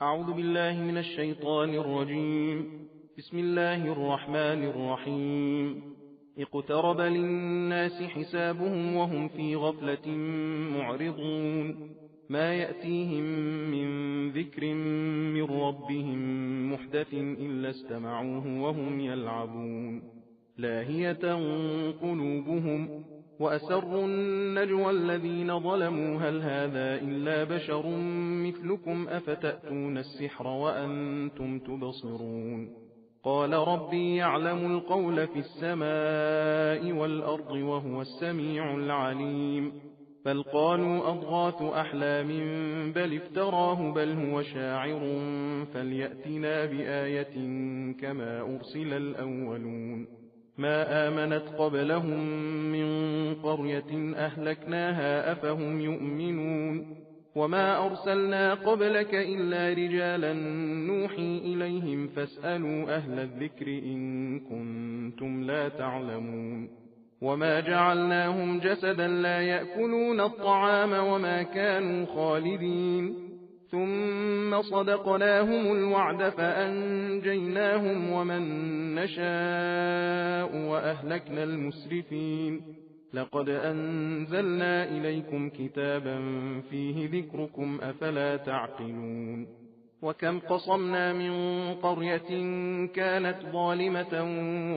أعوذ بالله من الشيطان الرجيم. بسم الله الرحمن الرحيم. اقترب للناس حسابهم وهم في غفلة معرضون. ما يأتيهم من ذكر من ربهم محدث إلا استمعوه وهم يلعبون لاهية قلوبهم وأسروا النجوى الذين ظلموا هل هذا إلا بشر مثلكم أفتأتون السحر وأنتم تبصرون. قال ربي يعلم القول في السماء والأرض وهو السميع العليم. بل قالوا أضغاث أحلام بل افتراه بل هو شاعر فليأتنا بآية كما أرسل الأولون. ما آمنت قبلهم من قرية أهلكناها أفهم يؤمنون. وما أرسلنا قبلك إلا رجالا نوحي إليهم فاسألوا أهل الذكر إن كنتم لا تعلمون. وما جعلناهم جسدا لا يأكلون الطعام وما كانوا خالدين. ثم صدقناهم الوعد فأنجيناهم ومن نشاء وأهلكنا المسرفين. لقد أنزلنا إليكم كتابا فيه ذكركم أفلا تعقلون. وكم قصمنا من قرية كانت ظالمة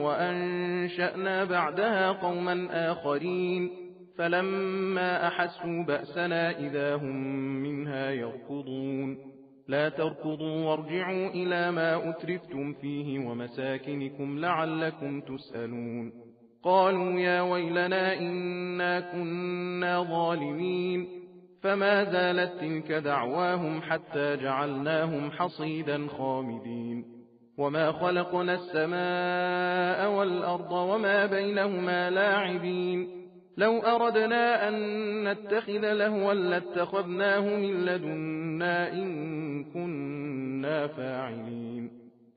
وأنشأنا بعدها قوما آخرين فلما أحسوا بأسنا إذا هم منها يركضون. لا تركضوا وارجعوا إلى ما أترفتم فيه ومساكنكم لعلكم تسألون. قالوا يا ويلنا إنا كنا ظالمين. فما زالت تلك دعواهم حتى جعلناهم حصيدا خامدين. وما خلقنا السماء والأرض وما بينهما لاعبين. لو أردنا أن نتخذ لهوا لاتخذناه من لدنا إن كنا فاعلين.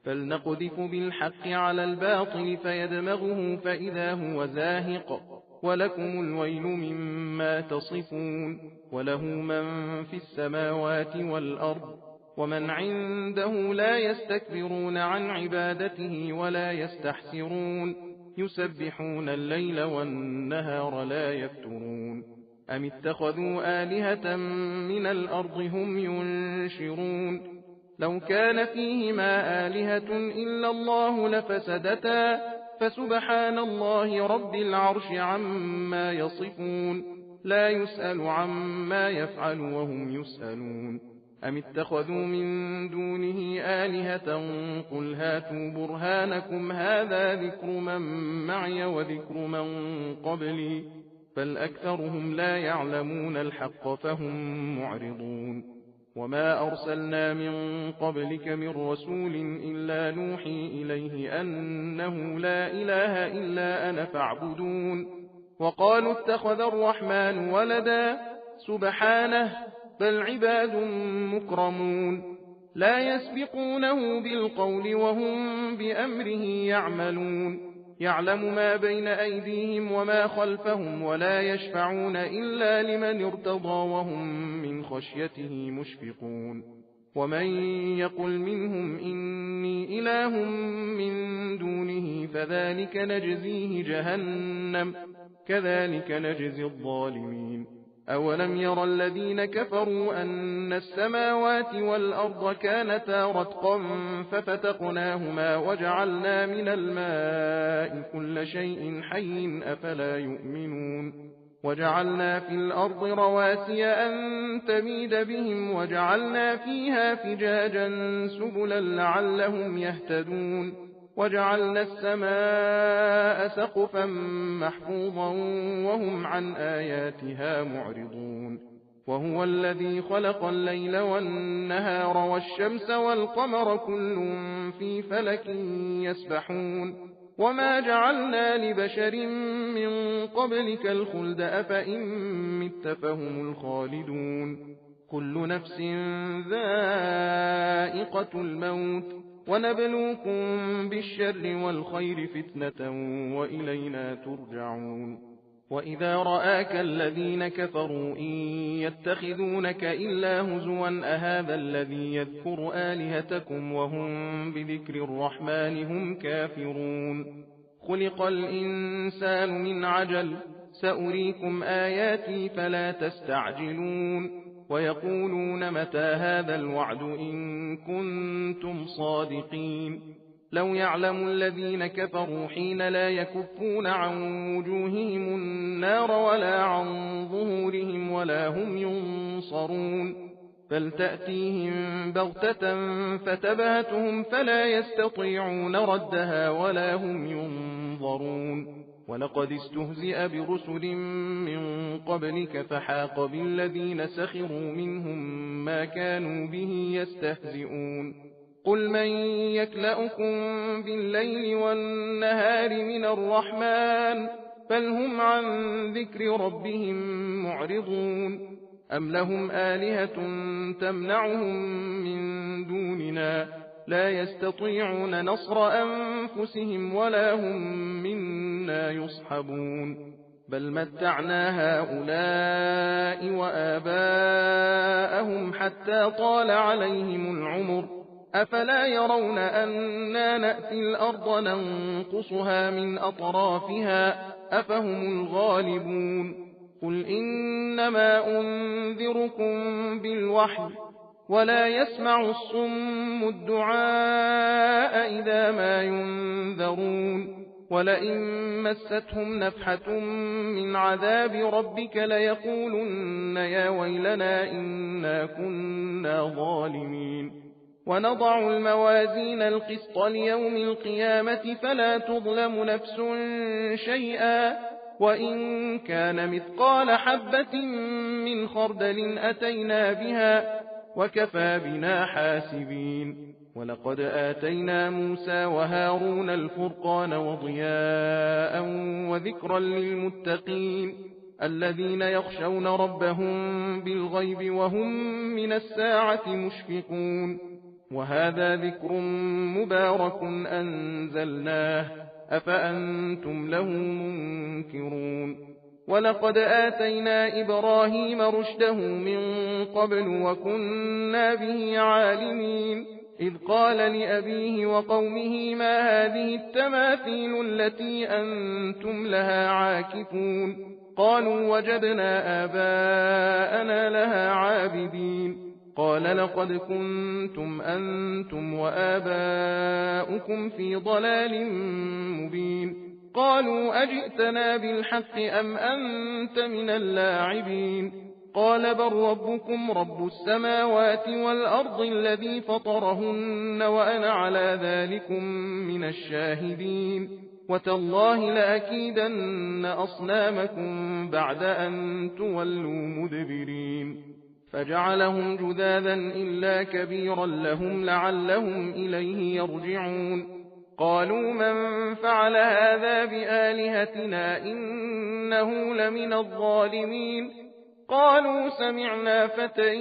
فلنقذف بالحق على الباطل فيدمغه فإذا هو زاهق ولكم الويل مما تصفون. وله من في السماوات والأرض ومن عنده لا يستكبرون عن عبادته ولا يستحسرون. يسبحون الليل والنهار لا يفترون. أم اتخذوا آلهة من الأرض هم ينشرون. لو كان فيهما آلهة إلا الله لفسدتا فسبحان الله رب العرش عما يصفون. لا يسأل عما يفعل وهم يسألون. أم اتخذوا من دونه آلهة قل هاتوا برهانكم هذا ذكر من معي وذكر من قبلي بل أكثرهم لا يعلمون الحق فهم معرضون. وما أرسلنا من قبلك من رسول إلا نوحي إليه أنه لا إله إلا أنا فاعبدون. وقالوا اتخذ الرحمن ولدا سبحانه بل عباد مكرمون لا يسبقونه بالقول وهم بأمره يعملون. يعلم ما بين أيديهم وما خلفهم ولا يشفعون إلا لمن ارتضى وهم من خشيته مشفقون. ومن يقل منهم إني إله من دونه فذلك نجزيه جهنم كذلك نجزي الظالمين. أولم ير الذين كفروا أن السماوات والأرض كانتا رتقا ففتقناهما وجعلنا من الماء كل شيء حي أفلا يؤمنون. وجعلنا في الأرض رواسي أن تميد بهم وجعلنا فيها فجاجا سبلا لعلهم يهتدون. وجعلنا السماء سقفا محفوظا وهم عن آياتها معرضون. وهو الذي خلق الليل والنهار والشمس والقمر كل في فلك يسبحون. وما جعلنا لبشر من قبلك الخلد أفإن مت فهم الخالدون. كل نفس ذائقة الموت ونبلوكم بالشر والخير فتنة وإلينا ترجعون. وإذا رآك الذين كفروا إن يتخذونك إلا هزوا أهذا الذي يذكر آلهتكم وهم بذكر الرحمن هم كافرون خلق الإنسان من عجل سأريكم آياتي فلا تستعجلون ويقولون متى هذا الوعد إن كنتم صادقين لو يعلم الذين كفروا حين لا يكفون عن وجوههم النار ولا عن ظهورهم ولا هم ينصرون بل تأتيهم بغتة فتبهتهم فلا يستطيعون ردها ولا هم ينظرون ولقد استهزئ برسل من قبلك فحاق بالذين سخروا منهم ما كانوا به يستهزئون قل من يكلأكم بالليل والنهار من الرحمن بل هم عن ذكر ربهم معرضون أم لهم آلهة تمنعهم من دوننا لا يستطيعون نصر أنفسهم ولا هم منا يصحبون بل متعنا هؤلاء وآباءهم حتى طال عليهم العمر أفلا يرون أنا نأتي الأرض ننقصها من أطرافها أفهم الغالبون قل إنما أنذركم بالوحي ولا يسمع الصم الدعاء إذا ما ينذرون ولئن مستهم نفحة من عذاب ربك ليقولن يا ويلنا إنا كنا ظالمين ونضع الموازين القسط ليوم القيامة فلا تظلم نفس شيئا وإن كان مثقال حبة من خردل أتينا بها وكفى بنا حاسبين ولقد آتينا موسى وهارون الفرقان وضياء وذكرا للمتقين الذين يخشون ربهم بالغيب وهم من الساعة مشفقون وهذا ذكر مبارك أنزلناه أفأنتم له منكرون ولقد آتينا إبراهيم رشده من قبل وكنا به عالمين إذ قال لأبيه وقومه ما هذه التماثيل التي أنتم لها عاكفون قالوا وجدنا آباءنا لها عابدين قال لقد كنتم أنتم وآباؤكم في ضلال مبين قالوا أجئتنا بالحق أم أنت من اللاعبين قال بل ربكم رب السماوات والأرض الذي فطرهن وأنا على ذلكم من الشاهدين وتالله لأكيدن أصنامكم بعد أن تولوا مدبرين فجعلهم جذاذا إلا كبيرا لهم لعلهم إليه يرجعون قالوا من فعل هذا بآلهتنا إنه لمن الظالمين قالوا سمعنا فتى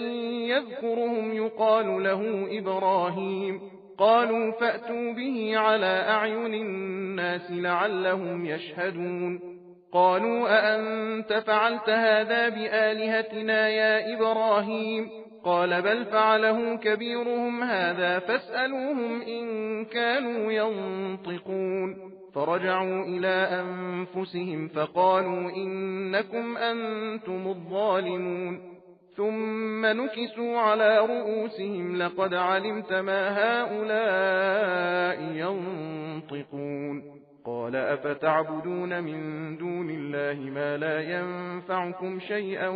يذكرهم يقال له إبراهيم قالوا فأتوا به على أعين الناس لعلهم يشهدون قالوا أأنت فعلت هذا بآلهتنا يا إبراهيم قال بل فعله كبيرهم هذا فاسألوهم إن كانوا ينطقون فرجعوا إلى أنفسهم فقالوا إنكم أنتم الظالمون ثم نكسوا على رؤوسهم لقد علمت ما هؤلاء ينطقون قال أفتعبدون من دون الله ما لا ينفعكم شيئا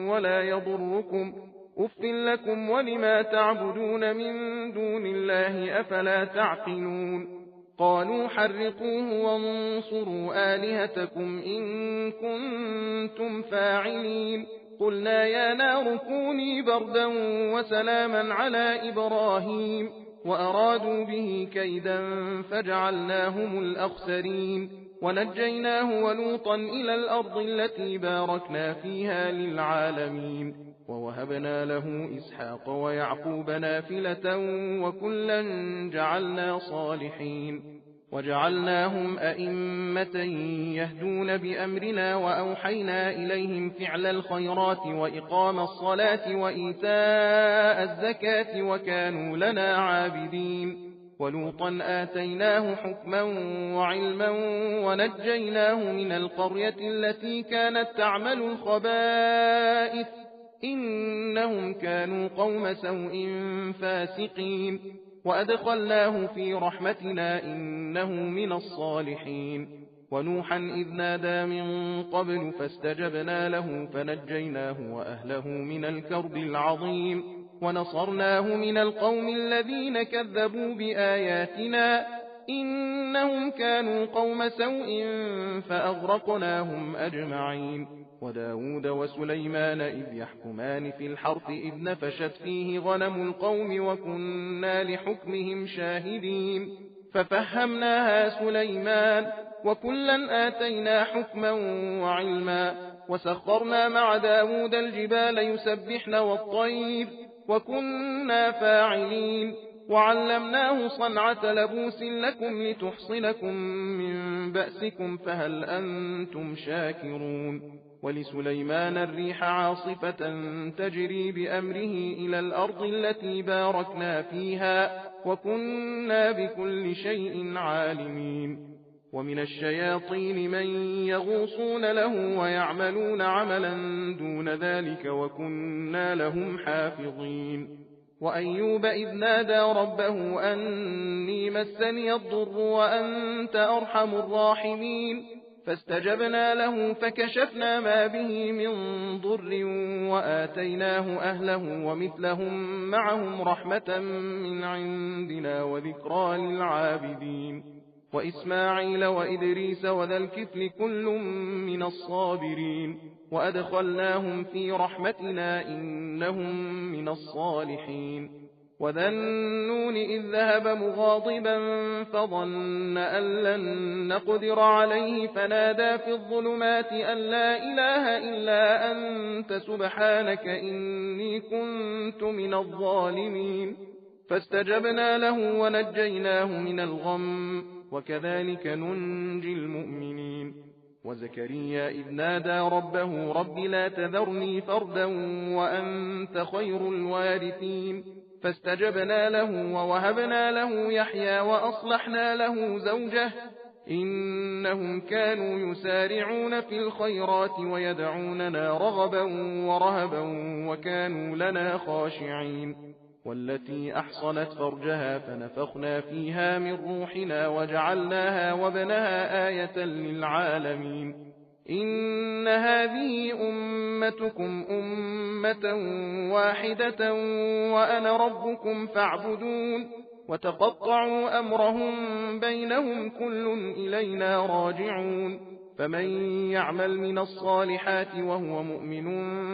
ولا يضركم أف لكم ولما تعبدون من دون الله أفلا تعقلون قالوا حرقوه وانصروا آلهتكم إن كنتم فاعلين قلنا يا نار كوني بردا وسلاما على إبراهيم وأرادوا به كيدا فجعلناهم الأخسرين ونجيناه ولوطا إلى الأرض التي باركنا فيها للعالمين ووهبنا له إسحاق ويعقوب نافلة وكلا جعلنا صالحين وجعلناهم أئمة يهدون بأمرنا وأوحينا إليهم فعل الخيرات وإقام الصلاة وإيتاء الزكاة وكانوا لنا عابدين ولوطا آتيناه حكما وعلما ونجيناه من القرية التي كانت تعمل الخبائث إنهم كانوا قوم سوء فاسقين وأدخلناه في رحمتنا إنه من الصالحين ونوحا إذ نادى من قبل فاستجبنا له فنجيناه وأهله من الكرب العظيم ونصرناه من القوم الذين كذبوا بآياتنا إنهم كانوا قوم سوء فأغرقناهم أجمعين وداود وسليمان إذ يحكمان في الحرث إذ نفشت فيه غنم القوم وكنا لحكمهم شاهدين ففهمناها سليمان وكلا آتينا حكما وعلما وسخرنا مع داود الجبال يسبحن والطير وكنا فاعلين وعلمناه صنعة لبوس لكم لتحصنكم من بأسكم فهل أنتم شاكرون ولسليمان الريح عاصفة تجري بأمره إلى الأرض التي باركنا فيها وكنا بكل شيء عالمين ومن الشياطين من يغوصون له ويعملون عملا دون ذلك وكنا لهم حافظين وأيوب إذ نادى ربه أني مسني الضر وأنت أرحم الراحمين فاستجبنا له فكشفنا ما به من ضر وآتيناه أهله ومثلهم معهم رحمة من عندنا وذكرى للعابدين وإسماعيل وإدريس وذا الكفل كل من الصابرين وأدخلناهم في رحمتنا إنهم من الصالحين وذا النون إذ ذهب مغاضبا فظن أن لن نقدر عليه فنادى في الظلمات أن لا إله إلا أنت سبحانك إني كنت من الظالمين فاستجبنا له ونجيناه من الغم وكذلك ننجي المؤمنين وزكريا إذ نادى ربه رب لا تذرني فردا وأنت خير الوارثين فاستجبنا له ووهبنا له يحيى وأصلحنا له زوجه إنهم كانوا يسارعون في الخيرات ويدعوننا رغبا ورهبا وكانوا لنا خاشعين والتي أحصنت فرجها فنفخنا فيها من روحنا وجعلناها وابنها آية للعالمين إن هذه أمتكم أمة واحدة وأنا ربكم فاعبدون وتقطعوا أمرهم بينهم كل إلينا راجعون فمن يعمل من الصالحات وهو مؤمن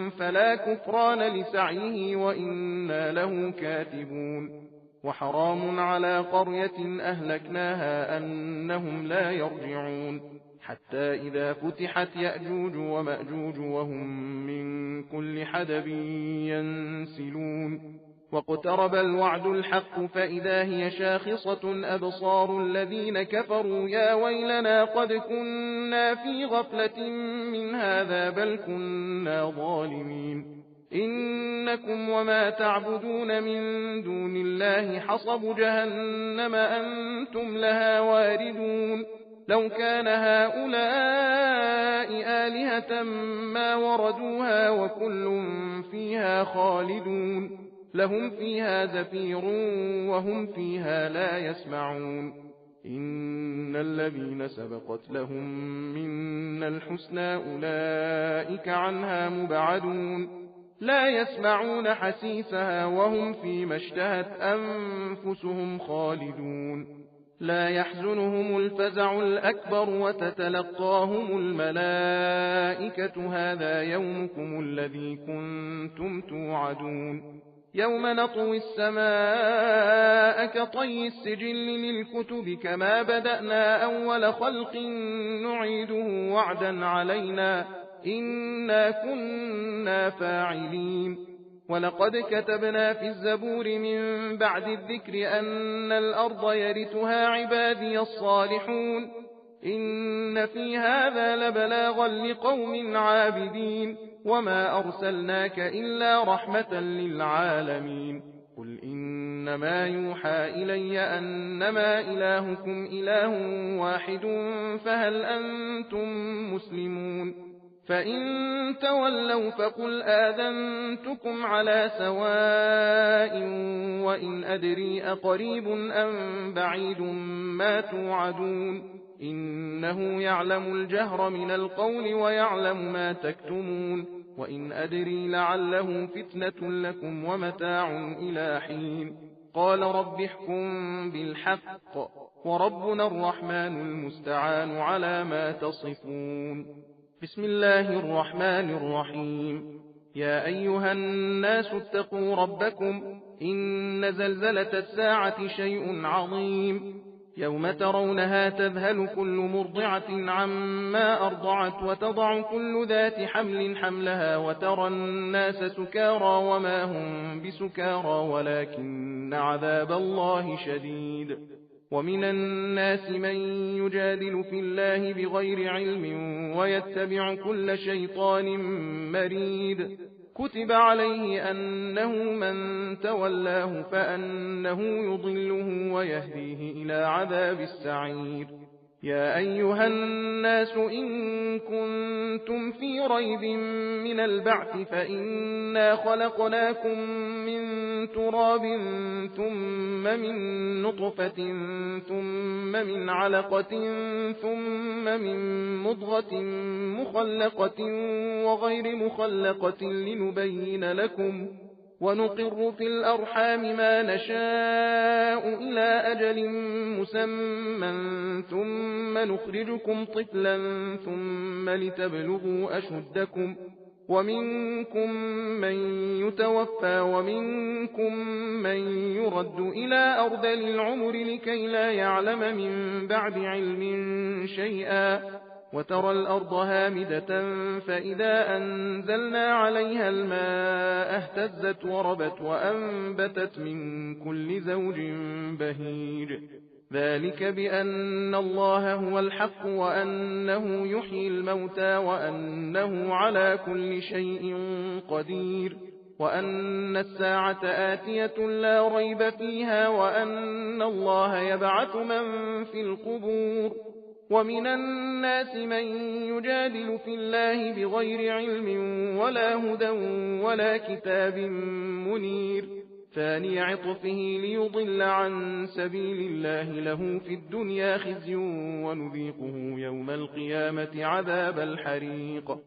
فلا كفران لسعيه وإنا له كاتبون وحرام على قرية أهلكناها أنهم لا يرجعون حتى إذا فتحت يأجوج ومأجوج وهم من كل حدب ينسلون واقترب الوعد الحق فإذا هي شاخصة أبصار الذين كفروا يا ويلنا قد كنا في غفلة من هذا بل كنا ظالمين إنكم وما تعبدون من دون الله حصب جهنم أنتم لها واردون لو كان هؤلاء آلهة ما وردوها وكل فيها خالدون لهم فيها زفير وهم فيها لا يسمعون إن الذين سبقت لهم منا الحسنى أولئك عنها مبعدون لا يسمعون حسيسها وهم فيما اشتهت أنفسهم خالدون لا يحزنهم الفزع الأكبر وتتلقاهم الملائكة هذا يومكم الذي كنتم توعدون يوم نطوي السماء كطي السجل للكتب كما بدأنا أول خلق نعيده وعدا علينا إنا كنا فاعلين ولقد كتبنا في الزبور من بعد الذكر أن الأرض يرثها عبادي الصالحون إن في هذا لبلاغا لقوم عابدين وما أرسلناك إلا رحمة للعالمين قل إنما يوحى إلي أنما إلهكم إله واحد فهل أنتم مسلمون فإن تولوا فقل آذنتكم على سواء وإن أدري أقريب أم بعيد ما توعدون إنه يعلم الجهر من القول ويعلم ما تكتمون وإن أدري لعله فتنة لكم ومتاع إلى حين قال رب احكم بالحق وربنا الرحمن المستعان على ما تصفون بسم الله الرحمن الرحيم يا أيها الناس اتقوا ربكم إن زلزلة الساعة شيء عظيم يوم ترونها تذهل كل مرضعة عما أرضعت وتضع كل ذات حمل حملها وترى الناس سكارى وما هم بسكارى ولكن عذاب الله شديد ومن الناس من يجادل في الله بغير علم ويتبع كل شيطان مريد كتب عليه أنه من تولاه فأنه يضله ويهديه إلى عذاب السعير يا أيها الناس إن كنتم في ريب من البعث فإنا خلقناكم من تراب ثم من نطفة ثم من علقة ثم من مضغة مخلقة وغير مخلقة لنبين لكم ونقر في الأرحام ما نشاء إلى أجل مسمى ثم نخرجكم طفلا ثم لتبلغوا أشدكم ومنكم من يتوفى ومنكم من يرد إلى أرذل العمر لكي لا يعلم من بعد علم شيئا وترى الأرض هامدة فإذا أنزلنا عليها الماء اهتزت وربت وأنبتت من كل زوج بهيج ذلك بأن الله هو الحق وأنه يحيي الموتى وأنه على كل شيء قدير وأن الساعة آتية لا ريب فيها وأن الله يبعث من في القبور ومن الناس من يجادل في الله بغير علم ولا هدى ولا كتاب منير ثاني عطفه ليضل عن سبيل الله له في الدنيا خزي ونذيقه يوم القيامة عذاب الحريق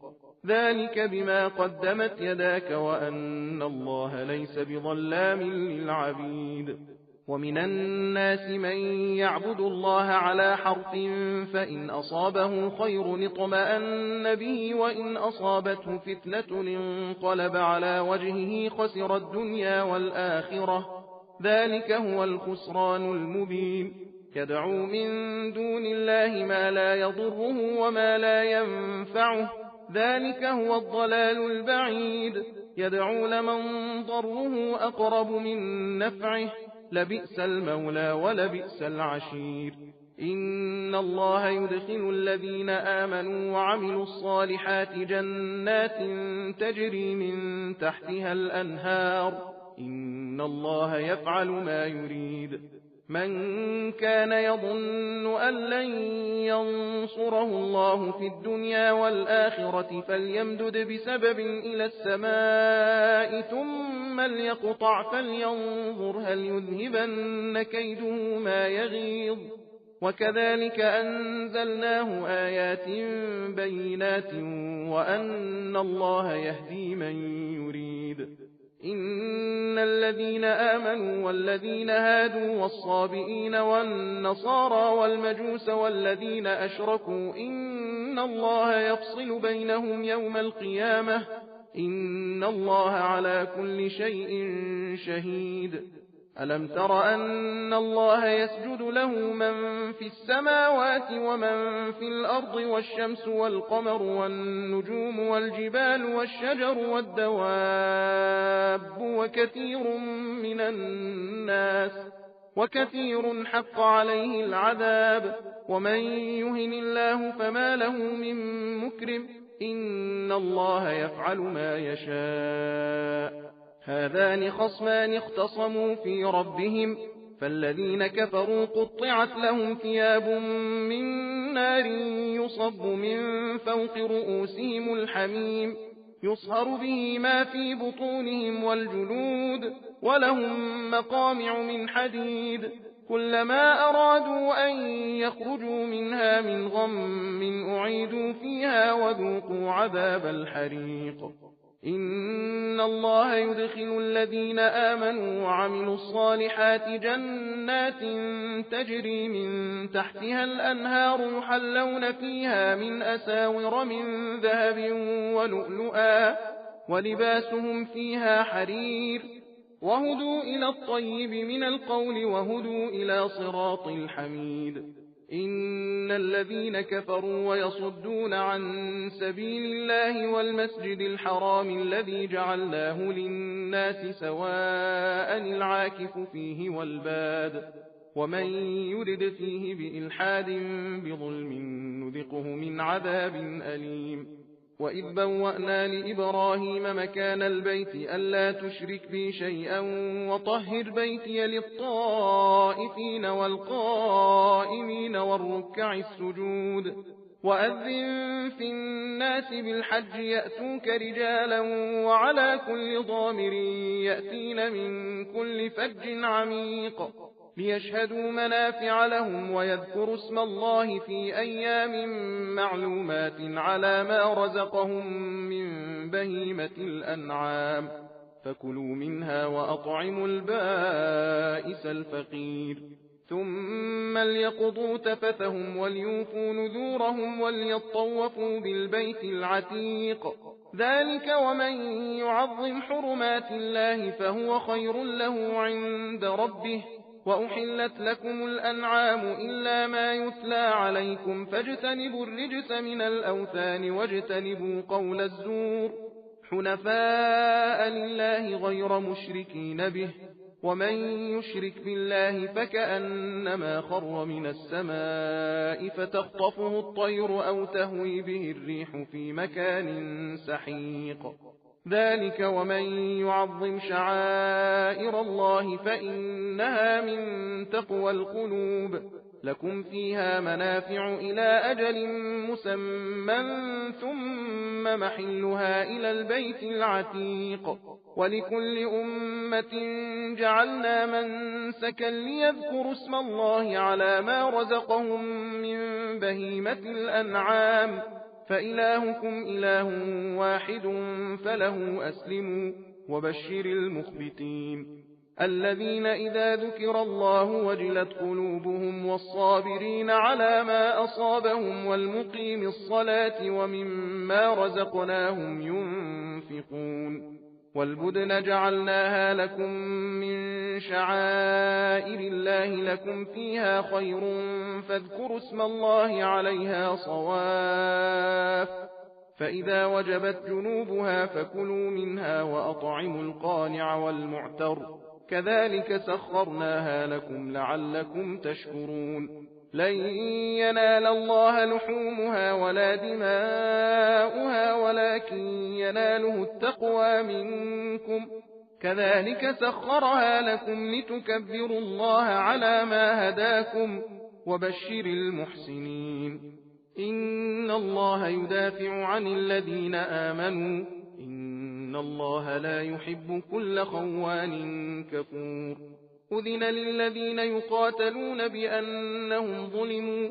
ذلك بما قدمت يداك وأن الله ليس بظلام للعبيد ومن الناس من يعبد الله على حرف فإن أصابه خير اطمأن به وإن أصابته فتنة انقلب على وجهه خسر الدنيا والآخرة ذلك هو الخسران المبين يدعو من دون الله ما لا يضره وما لا ينفعه ذلك هو الضلال البعيد يدعو لمن ضره أقرب من نفعه لبئس المولى ولبئس العشير إن الله يدخل الذين آمنوا وعملوا الصالحات جنات تجري من تحتها الأنهار إن الله يفعل ما يريد من كان يظن أن لن ينصره الله في الدنيا والآخرة فليمدد بسبب إلى السماء ثم ليقطع فلينظر هل يذهبن كيده ما يغيظ وكذلك أنزلناه آيات بينات وأن الله يهدي من يريد إن الذين آمنوا والذين هادوا والصابئين والنصارى والمجوس والذين أشركوا إن الله يفصل بينهم يوم القيامة إن الله على كل شيء شهيد ألم تر أن الله يسجد له من في السماوات ومن في الأرض والشمس والقمر والنجوم والجبال والشجر والدواب وكثير حق عليه العذاب ومن يهن الله فما له من مكرم إن الله يفعل ما يشاء هذان خصمان اختصموا في ربهم فالذين كفروا قطعت لهم ثياب من نار يصب من فوق رؤوسهم الحميم يصهر به ما في بطونهم والجلود ولهم مقامع من حديد كلما أرادوا أن يخرجوا منها من غم أعيدوا فيها وذوقوا عذاب الحريق إن الله يدخل الذين آمنوا وعملوا الصالحات جنات تجري من تحتها الأنهار يحلون فيها من أساور من ذهب ولؤلؤا ولباسهم فيها حرير وهدوا إلى الطيب من القول وهدوا إلى صراط الحميد إن الذين كفروا ويصدون عن سبيل الله والمسجد الحرام الذي جعلناه للناس سواء العاكف فيه والباد ومن يرد فيه بإلحاد بظلم نذقه من عذاب أليم وإذ بوأنا لإبراهيم مكان البيت ألا تشرك بي شيئا وطهر بيتي للطائفين والقائمين والركع السجود وأذن في الناس بالحج يأتوك رجالا وعلى كل ضامر يأتين من كل فج عميق ليشهدوا منافع لهم ويذكروا اسم الله في أيام معلومات على ما رزقهم من بهيمة الأنعام فكلوا منها وأطعموا البائس الفقير ثم ليقضوا تفثهم وليوفوا نذورهم وليطوفوا بالبيت العتيق ذلك ومن يعظم حرمات الله فهو خير له عند ربه وأحلت لكم الأنعام إلا ما يتلى عليكم فاجتنبوا الرجس من الأوثان واجتنبوا قول الزور حنفاء لله غير مشركين به ومن يشرك بالله فكأنما خر من السماء فتخطفه الطير أو تهوي به الريح في مكان سحيق ذلك ومن يعظم شعائر الله فإنها من تقوى القلوب لكم فيها منافع إلى أجل مسمى ثم محلها إلى البيت العتيق ولكل أمة جعلنا منسكا ليذكروا اسم الله على ما رزقهم من بهيمة الأنعام فإلهكم إله واحد فله أسلموا وبشر المخبتين الذين إذا ذكر الله وجلت قلوبهم والصابرين على ما أصابهم والمقيم الصلاة ومما رزقناهم ينفقون والبدن جعلناها لكم من شعائر الله لكم فيها خير فاذكروا اسم الله عليها صواف فإذا وجبت جنوبها فكلوا منها وأطعموا القانع والمعتر كذلك سخرناها لكم لعلكم تشكرون لن ينال الله لحومها ولا دماؤها ولكن يناله التقوى منكم كذلك سخرها لكم لتكبروا الله على ما هداكم وبشر المحسنين إن الله يدافع عن الذين آمنوا إن الله لا يحب كل خوان كفور أذن للذين يقاتلون بأنهم ظلموا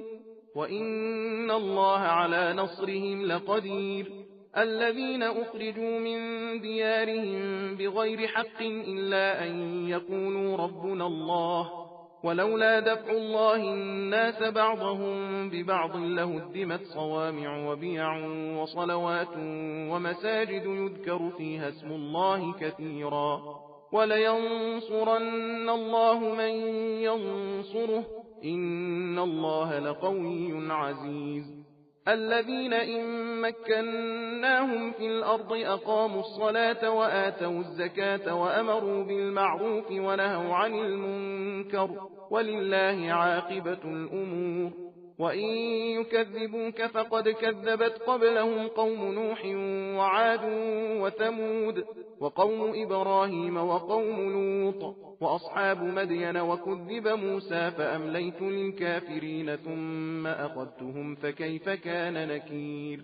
وإن الله على نصرهم لقدير الذين أخرجوا من ديارهم بغير حق إلا أن يقولوا ربنا الله ولولا دفع الله الناس بعضهم ببعض لهدمت صوامع وبيع وصلوات ومساجد يذكر فيها اسم الله كثيرا ولينصرن الله من ينصره إن الله لقوي عزيز الذين إن مكناهم في الأرض أقاموا الصلاة وآتوا الزكاة وأمروا بالمعروف ونهوا عن المنكر ولله عاقبة الأمور وإن يكذبوك فقد كذبت قبلهم قوم نوح وعاد وثمود وقوم إبراهيم وقوم لوط وأصحاب مدين وكذب موسى فأمليت للكافرين ثم أخذتهم فكيف كان نكير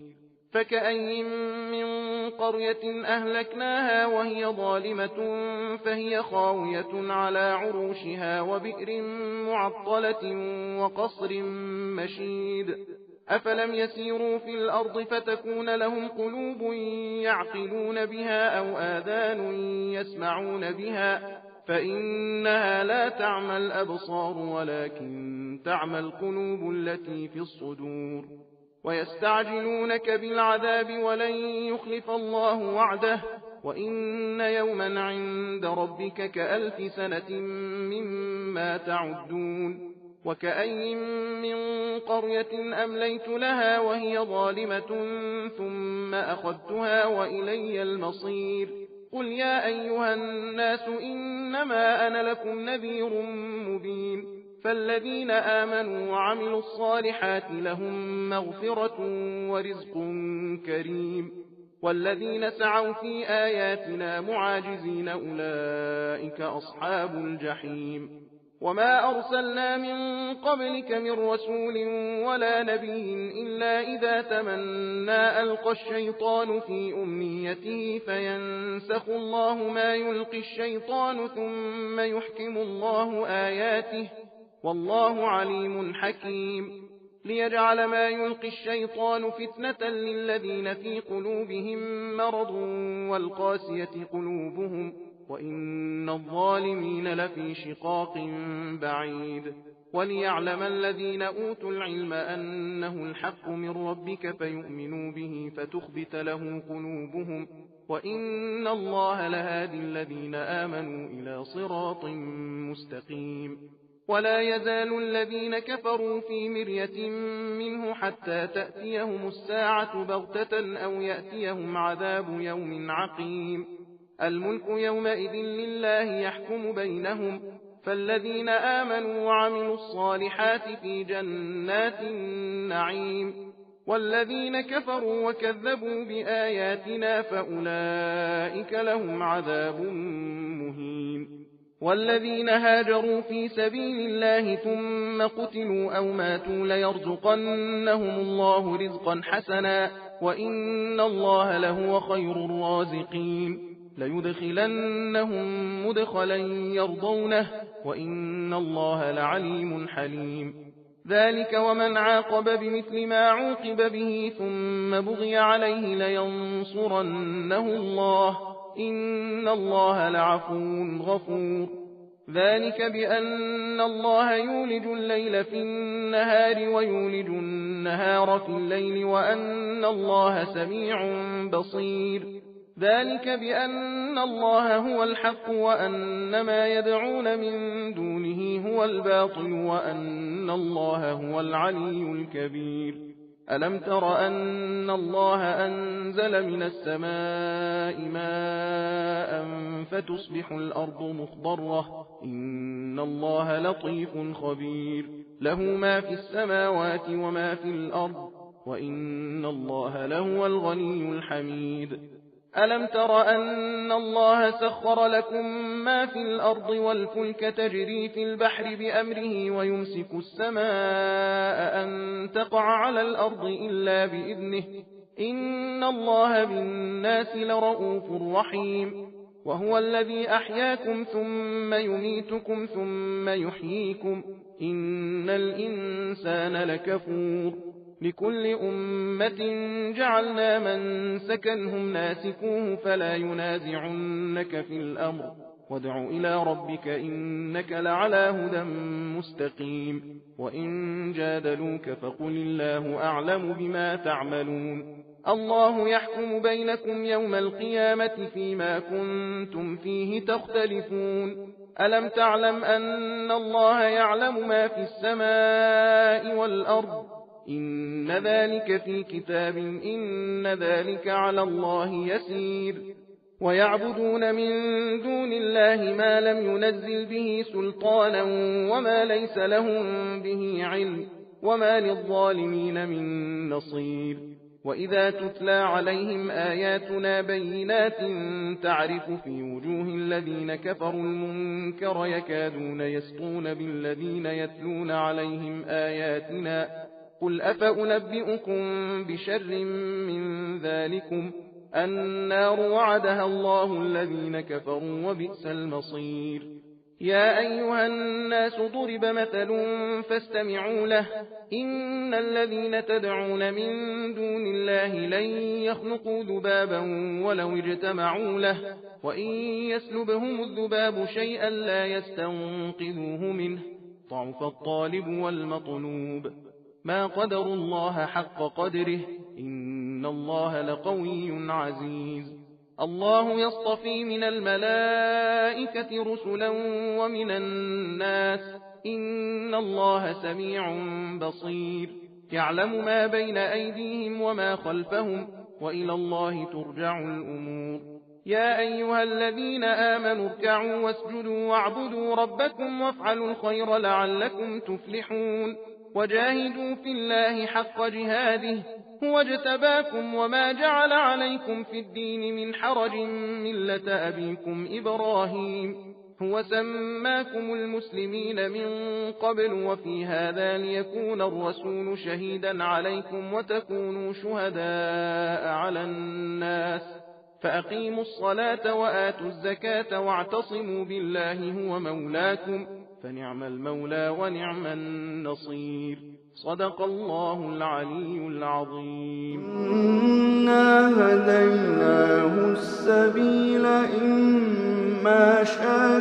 فكأين من قرية أهلكناها وهي ظالمة فهي خاوية على عروشها وبئر معطلة وقصر مشيد أفلم يسيروا في الأرض فتكون لهم قلوب يعقلون بها أو آذان يسمعون بها فإنها لا تعمى الأبصار ولكن تعمى القلوب التي في الصدور ويستعجلونك بالعذاب ولن يخلف الله وعده وإن يوما عند ربك كألف سنة مما تعدون وكأين من قرية أمليت لها وهي ظالمة ثم أخذتها وإلي المصير قل يا أيها الناس إنما أنا لكم نذير مبين فالذين آمنوا وعملوا الصالحات لهم مغفرة ورزق كريم والذين سعوا في آياتنا معاجزين أولئك أصحاب الجحيم وما أرسلنا من قبلك من رسول ولا نبي إلا إذا تمنى ألقى الشيطان في أمنيته فينسخ الله ما يلقي الشيطان ثم يحكم الله آياته والله عليم حكيم ليجعل ما يلقي الشيطان فتنة للذين في قلوبهم مرض والقاسية قلوبهم وإن الظالمين لفي شقاق بعيد وليعلم الذين أوتوا العلم أنه الحق من ربك فيؤمنوا به فتخبت له قلوبهم وإن الله لهادي الذين آمنوا إلى صراط مستقيم ولا يزال الذين كفروا في مرية منه حتى تأتيهم الساعة بغتة أو يأتيهم عذاب يوم عقيم الملك يومئذ لله يحكم بينهم فالذين آمنوا وعملوا الصالحات في جنات النعيم والذين كفروا وكذبوا بآياتنا فأولئك لهم عذاب مهين والذين هاجروا في سبيل الله ثم قتلوا أو ماتوا ليرزقنهم الله رزقا حسنا وإن الله لهو خير الرازقين ليدخلنهم مدخلا يرضونه وإن الله لعليم حليم ذلك ومن عاقب بمثل ما عوقب به ثم بغي عليه لينصرنه الله إن الله لعفو غفور ذلك بأن الله يولج الليل في النهار ويولج النهار في الليل وأن الله سميع بصير ذلك بأن الله هو الحق وأن ما يدعون من دونه هو الباطل وأن الله هو العلي الكبير ألم تر أن الله أنزل من السماء ماء فتصبح الأرض مخضرة إن الله لطيف خبير له ما في السماوات وما في الأرض وإن الله لهو الغني الحميد ألم تر أن الله سخر لكم ما في الأرض والفلك تجري في البحر بأمره ويمسك السماء أن تقع على الأرض إلا بإذنه إن الله بالناس لرؤوف رحيم وهو الذي أحياكم ثم يميتكم ثم يحييكم إن الإنسان لكفور لكل أمة جعلنا من سكنهم ناسكوه فلا ينازعنك في الأمر وادع إلى ربك إنك لعلى هدى مستقيم وإن جادلوك فقل الله أعلم بما تعملون الله يحكم بينكم يوم القيامة فيما كنتم فيه تختلفون ألم تعلم أن الله يعلم ما في السماء والأرض إن ذلك في كتاب إن ذلك على الله يسير ويعبدون من دون الله ما لم ينزل به سلطانا وما ليس لهم به علم وما للظالمين من نصير وإذا تتلى عليهم آياتنا بينات تعرف في وجوه الذين كفروا المنكر يكادون يسطون بالذين يتلون عليهم آياتنا قل أفأنبئكم بشر من ذلكم النار وعدها الله الذين كفروا وبئس المصير يا أيها الناس ضرب مثل فاستمعوا له إن الذين تدعون من دون الله لن يخلقوا ذبابا ولو اجتمعوا له وإن يسلبهم الذباب شيئا لا يستنقذوه منه ضعف الطالب والمطلوب ما قدروا الله حق قدره إن الله لقوي عزيز الله يصطفي من الملائكة رسلا ومن الناس إن الله سميع بصير يعلم ما بين أيديهم وما خلفهم وإلى الله ترجع الأمور يا أيها الذين آمنوا اركعوا واسجدوا واعبدوا ربكم وافعلوا الخير لعلكم تفلحون وجاهدوا في الله حق جهاده هو اجتباكم وما جعل عليكم في الدين من حرج ملة أبيكم إبراهيم هو سماكم المسلمين من قبل وفي هذا ليكون الرسول شهيدا عليكم وتكونوا شهداء على الناس فأقيموا الصلاة وآتوا الزكاة واعتصموا بالله هو مولاكم فنعم المولى ونعم النصير صدق الله العلي العظيم إنا هديناه السبيل إما شاكرا